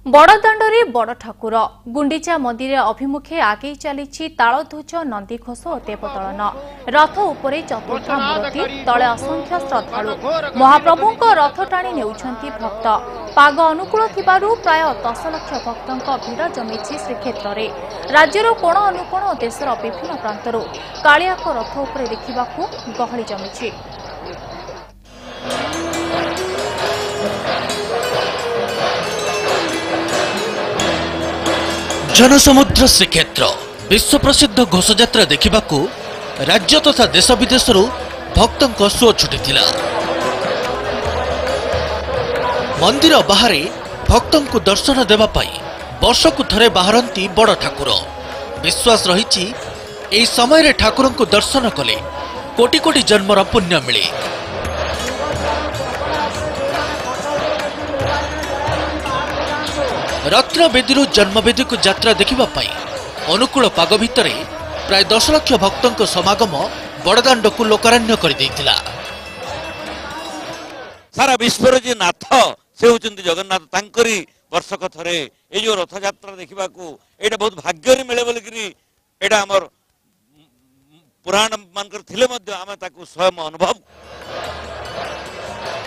बड़दाण्डरे बड़ ठाकुर गुंडीचा मंदिर अभिमुखे आगे चली तालध्वज नंदीघोष और देवदलन रथ उपरे चतुर्था मूर्ति तले असंख्य श्रद्धालु महाप्रभु रथ टाणी नेउछंती भक्त पाग अनुकूल थिबारु प्राय 10 लाख भक्तों भिड़ जमी श्रीक्षेत्र में राज्यर कोण अनुकोण और देशर विभिन्न प्रांतरू कालिया रथ उपरे देखा गहली जमी। जनसमुद्र श्रीक्षेत्र विश्व प्रसिद्ध घोषयात्रा देखा राज्य तथा देश विदेश भक्तों सुओ छुटीला। मंदिर बाहर भक्तों को दर्शन देवाई वर्षकु थरे बाहरती बड़ ठाकुर विश्वास रही एही समय ठाकुर को दर्शन कले कोटि कोटि जन्मर पुण्य मिले। रत्नवेदी जन्मवेदी को यात्रा देखा अनुकूल पाग भितर प्राय 10 लाख भक्तों समागम बड़दाण्ड को लोकारण्य कर देइतिला। सारा विश्वर जी नाथ से होचंती जगन्नाथ तांकरी वर्षक थरे ए जो रथ यात्रा देखा एटा बहुत भाग्य मिले बोलिकी एटा हमर पुराण मानकर थिले मध्य आमे ताकू स्वयं अनुभव।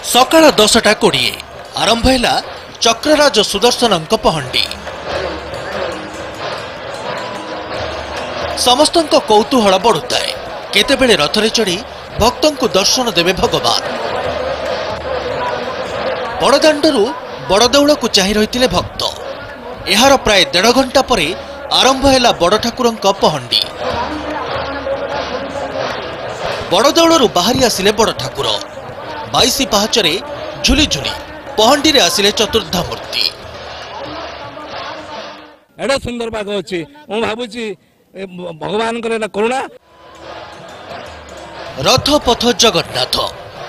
सकाळ 10:20 आरंभ हैला चक्रराज सुदर्शन पहंडी समस्त कौतूहल बढ़ुए केतेबेले रथरे चढ़ी भक्तों को दर्शन देवे भगवान। बड़दाण्डरू बड़देउल को चाहि रही भक्त यार प्राय 1.5 घंटा पर आरंभ हैला बड़ ठाकुर पहंडी। बड़देउलू बाहरी आसिले बड़ ठाकुर 22 पाहचरे झुली झुली पहंडी रे आसिले चतुर्धा मूर्ति। एडा सुंदर पाग अछि मु भाबुची भगवान करे करुणा। रथ पथ जगन्नाथ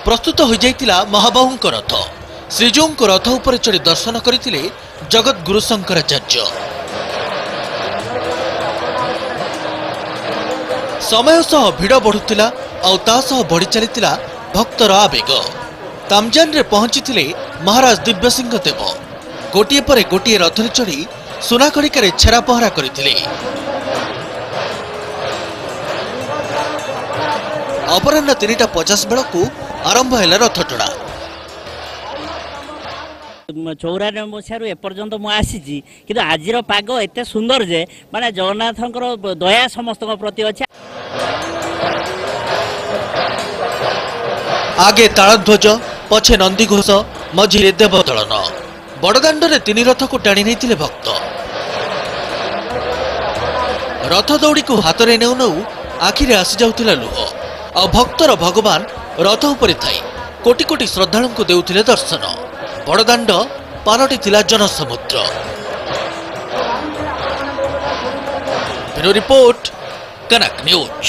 प्रस्तुत हो जाइतिला महाबाहु रथ श्रीजू रथ उपरे चढ़ी दर्शन करथिले जगत गुरु शंकराचार्य। समय सह भिड़ बढ़ुतिला और ता सह बढ़ी चलीतिला भक्तर आवेग। तामजान रे पहुंची महाराज दिव्य सिंह देव गोटे पर गोटे रथ चढ़ी सुनाखड़िकार छेरा पहरा करथिले। अपराह्न 3:50 बेलू आरंभ है रथ टଣା। 94 मसीह एपर्यंत मुझे कि आज पाग एत सुंदर जे माने जगन्नाथ दया समस्त प्रति अच्छे। आगे तालध्वज पछे नंदीघोष मझिरे देवदलन बड़दाण्डरे 3 रथ को टाणी नहीं भक्त। रथ दौड़ी को हाथ में नेउ नेउ आखिरे आसी जाउतिला लुह और भक्तर भगवान रथ उपरे थाई कोटि कोटि श्रद्धालु को देउथिले दर्शन। बड़दाण्ड पालटिथिला जनसमुद्र। ब्यूरो रिपोर्ट कनक न्यूज।